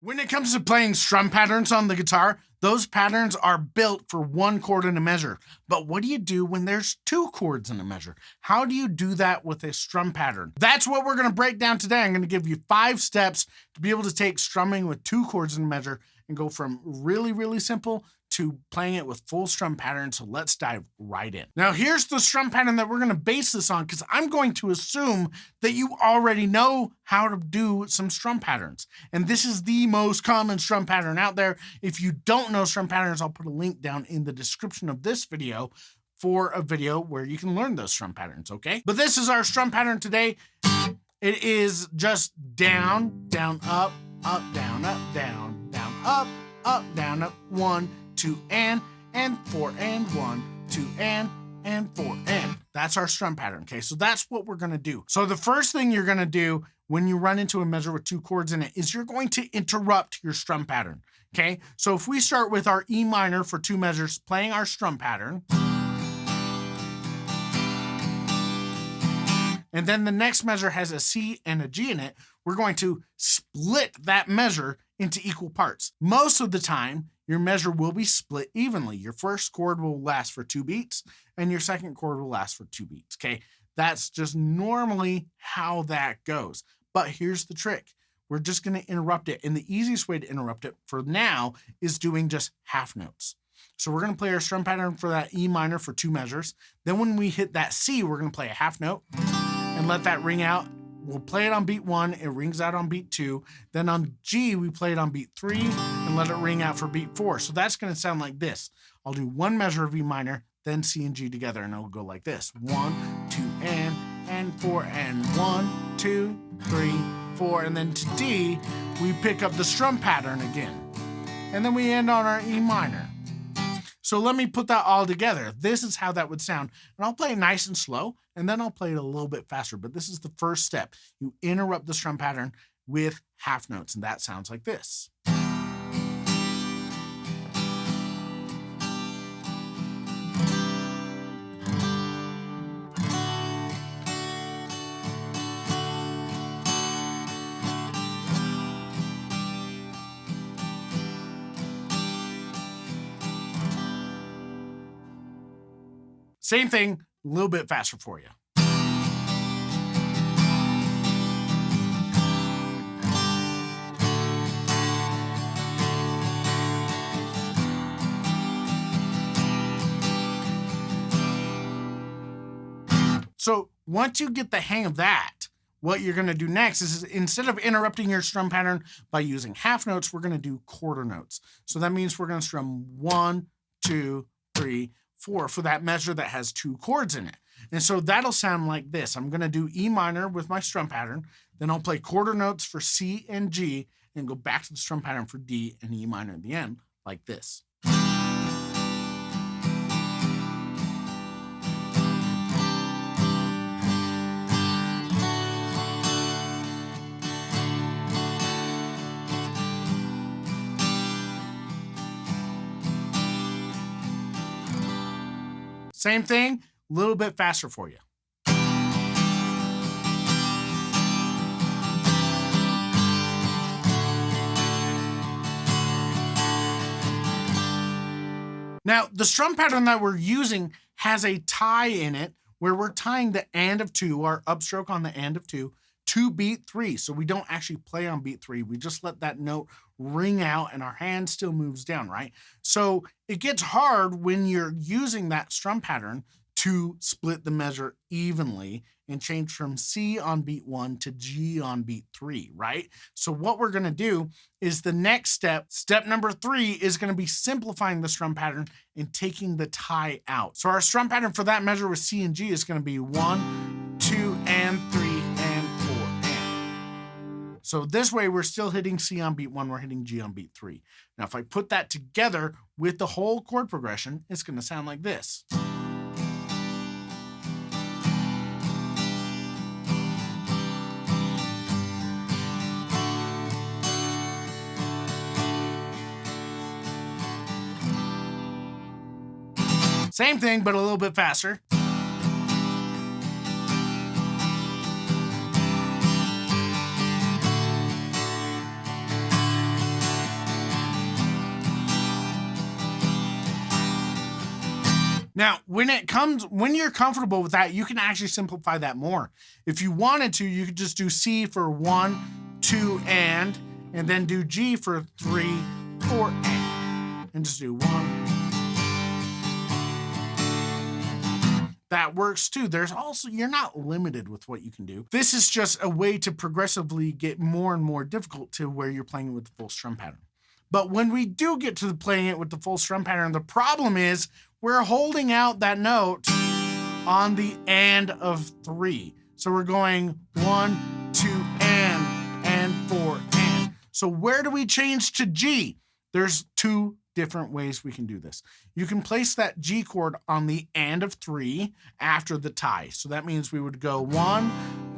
When it comes to playing strum patterns on the guitar, those patterns are built for one chord in a measure. But what do you do when there's two chords in a measure? How do you do that with a strum pattern? That's what we're gonna break down today. I'm gonna give you 5 steps to be able to take strumming with 2 chords in a measure and go from really, really simple to playing it with full strum patterns. So let's dive right in. Now here's the strum pattern that we're gonna base this on, because I'm going to assume that you already know how to do some strum patterns. And this is the most common strum pattern out there. If you don't know strum patterns, I'll put a link down in the description of this video for a video where you can learn those strum patterns, okay? But this is our strum pattern today. It is just down, down, up, down, down, down, up, down, up, 1, 2, and 4, and 1, 2, and 4, and. That's our strum pattern, okay? So that's what we're gonna do. So the first thing you're gonna do when you run into a measure with 2 chords in it is you're going to interrupt your strum pattern, okay? So if we start with our E minor for 2 measures, playing our strum pattern, and then the next measure has a C and a G in it, we're going to split that measure into equal parts. Most of the time, your measure will be split evenly. Your first chord will last for 2 beats, and your second chord will last for 2 beats, okay? That's just normally how that goes. But here's the trick. We're just gonna interrupt it, and the easiest way to interrupt it for now is doing just half notes. So we're gonna play our strum pattern for that E minor for 2 measures. Then when we hit that C, we're gonna play a half note and let that ring out. We'll play it on beat 1, it rings out on beat 2. Then on G, we play it on beat 3 and let it ring out for beat 4. So that's gonna sound like this. I'll do 1 measure of E minor, then C and G together, and it'll go like this. 1, 2, and 4, and 1, 2, 3, 4. And then to D, we pick up the strum pattern again. And then we end on our E minor. So let me put that all together. This is how that would sound. And I'll play it nice and slow, and then I'll play it a little bit faster. But this is the first step. You interrupt the strum pattern with half notes, and that sounds like this. Same thing, a little bit faster for you. So once you get the hang of that, what you're gonna do next is instead of interrupting your strum pattern by using half notes, we're gonna do quarter notes. So that means we're gonna strum 1, 2, 3, 4 for that measure that has 2 chords in it. And so that'll sound like this. I'm gonna do E minor with my strum pattern, then I'll play quarter notes for C and G and go back to the strum pattern for D and E minor at the end, like this. Same thing, a little bit faster for you. Now, the strum pattern that we're using has a tie in it where we're tying the and of 2, our upstroke on the and of 2, to beat 3. So we don't actually play on beat 3. We just let that note ring out and our hand still moves down, right? So it gets hard when you're using that strum pattern to split the measure evenly and change from C on beat 1 to G on beat 3, right? So what we're gonna do is the next step, step number 3, is gonna be simplifying the strum pattern and taking the tie out. So our strum pattern for that measure with C and G is gonna be 1, 2, and 3, and 4, and. So this way we're still hitting C on beat 1, we're hitting G on beat 3. Now if I put that together with the whole chord progression, it's gonna sound like this. Same thing, but a little bit faster. Now, when you're comfortable with that, you can actually simplify that more. If you wanted to, you could just do C for 1, 2, and then do G for 3, 4, and just do 1. That works too. There's also, you're not limited with what you can do. This is just a way to progressively get more and more difficult to where you're playing it with the full strum pattern. But when we do get to playing it with the full strum pattern, the problem is we're holding out that note on the and of 3. So we're going 1, 2, and 4, and. So where do we change to G? There's 2 different ways we can do this. You can place that G chord on the and of 3 after the tie. So that means we would go 1,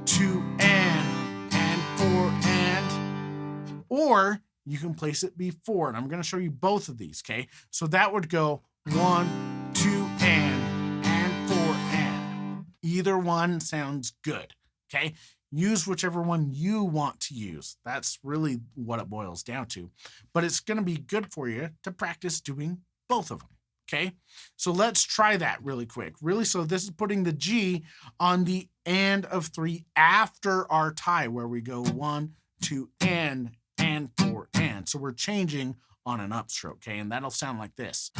2, and 4, and. Or you can place it before, and I'm going to show you both of these, okay? So that would go 1, 2, and 4, and. Either one sounds good, okay? Use whichever one you want to use. That's really what it boils down to. But it's going to be good for you to practice doing both of them, okay? So let's try that really quick. So this is putting the G on the and of 3 after our tie, where we go 1, 2, and 4, and. So we're changing on an upstroke, okay? And that'll sound like this.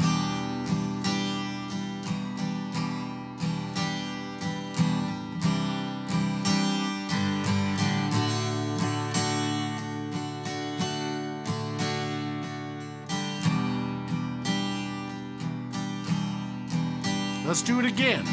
Let's do it again.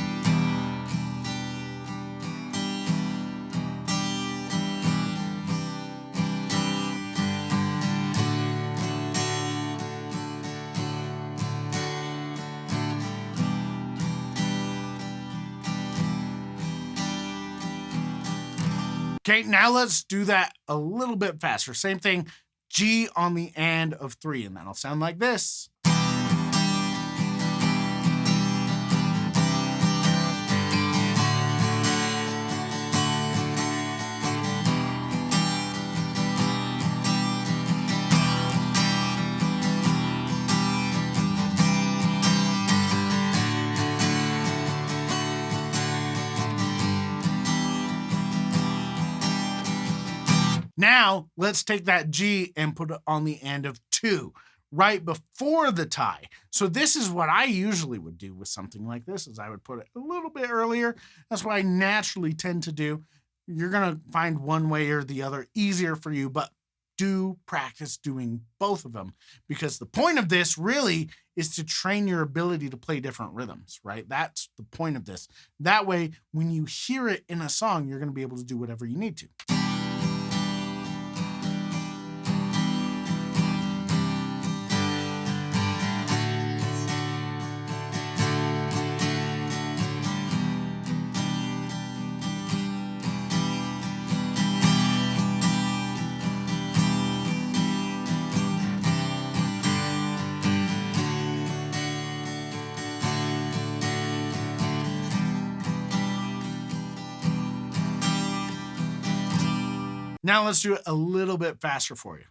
Okay, now let's do that a little bit faster. Same thing, G on the and of 3, and that'll sound like this. Now, let's take that G and put it on the end of 2, right before the tie. So this is what I usually would do with something like this, is I would put it a little bit earlier. That's what I naturally tend to do. You're gonna find one way or the other easier for you, but do practice doing both of them, because the point of this really is to train your ability to play different rhythms, right? That's the point of this. That way, when you hear it in a song, you're gonna be able to do whatever you need to. Now let's do it a little bit faster for you.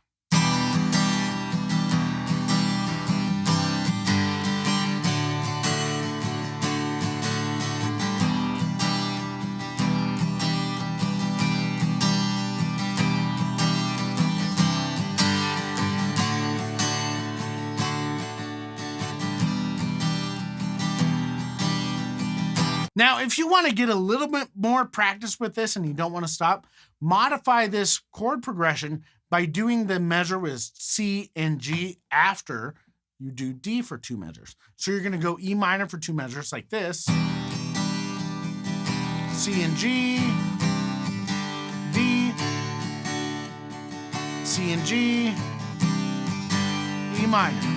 Now, if you want to get a little bit more practice with this and you don't want to stop, modify this chord progression by doing the measure with C and G after you do D for 2 measures. So you're going to go E minor for 2 measures like this, C and G, D, C and G, E minor.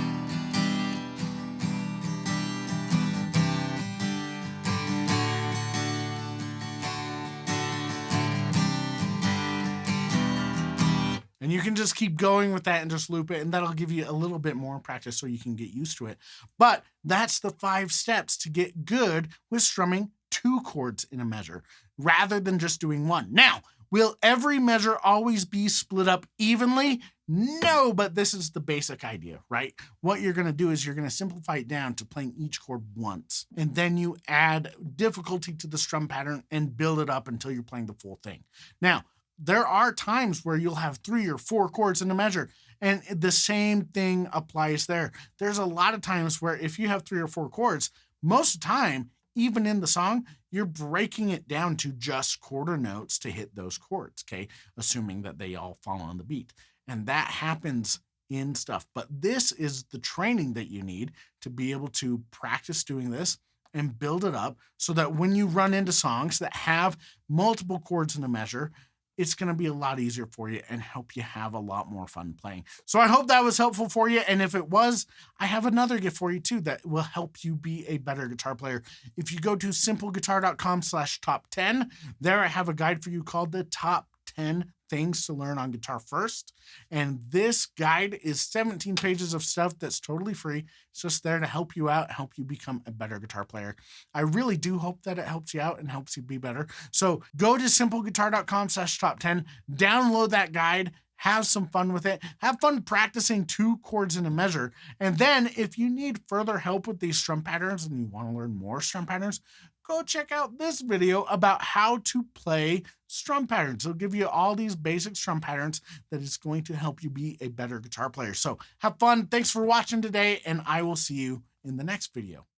And you can just keep going with that and just loop it, and that'll give you a little bit more practice so you can get used to it. But that's the 5 steps to get good with strumming 2 chords in a measure rather than just doing 1. Now, Will every measure always be split up evenly? No, but this is the basic idea, right? What you're going to do is you're going to simplify it down to playing each chord once, and then you add difficulty to the strum pattern and build it up until you're playing the full thing. Now, there are times where you'll have 3 or 4 chords in a measure, and the same thing applies there. There's a lot of times where if you have 3 or 4 chords, most of the time, even in the song, you're breaking it down to just quarter notes to hit those chords, okay? Assuming that they all fall on the beat. And that happens in stuff. But this is the training that you need to be able to practice doing this and build it up so that when you run into songs that have multiple chords in a measure, it's going to be a lot easier for you and help you have a lot more fun playing. So I hope that was helpful for you. And if it was, I have another gift for you too that will help you be a better guitar player. If you go to simpleguitar.com/top10, there I have a guide for you called the Top 10 Things to Learn on Guitar First. And this guide is 17 pages of stuff that's totally free. It's just there to help you out, help you become a better guitar player. I really do hope that it helps you out and helps you be better. So go to simpleguitar.com/top10, download that guide, have some fun with it. Have fun practicing 2 chords in a measure. And then if you need further help with these strum patterns and you want to learn more strum patterns, go check out this video about how to play strum patterns. It'll give you all these basic strum patterns that is going to help you be a better guitar player. So have fun. Thanks for watching today, and I will see you in the next video.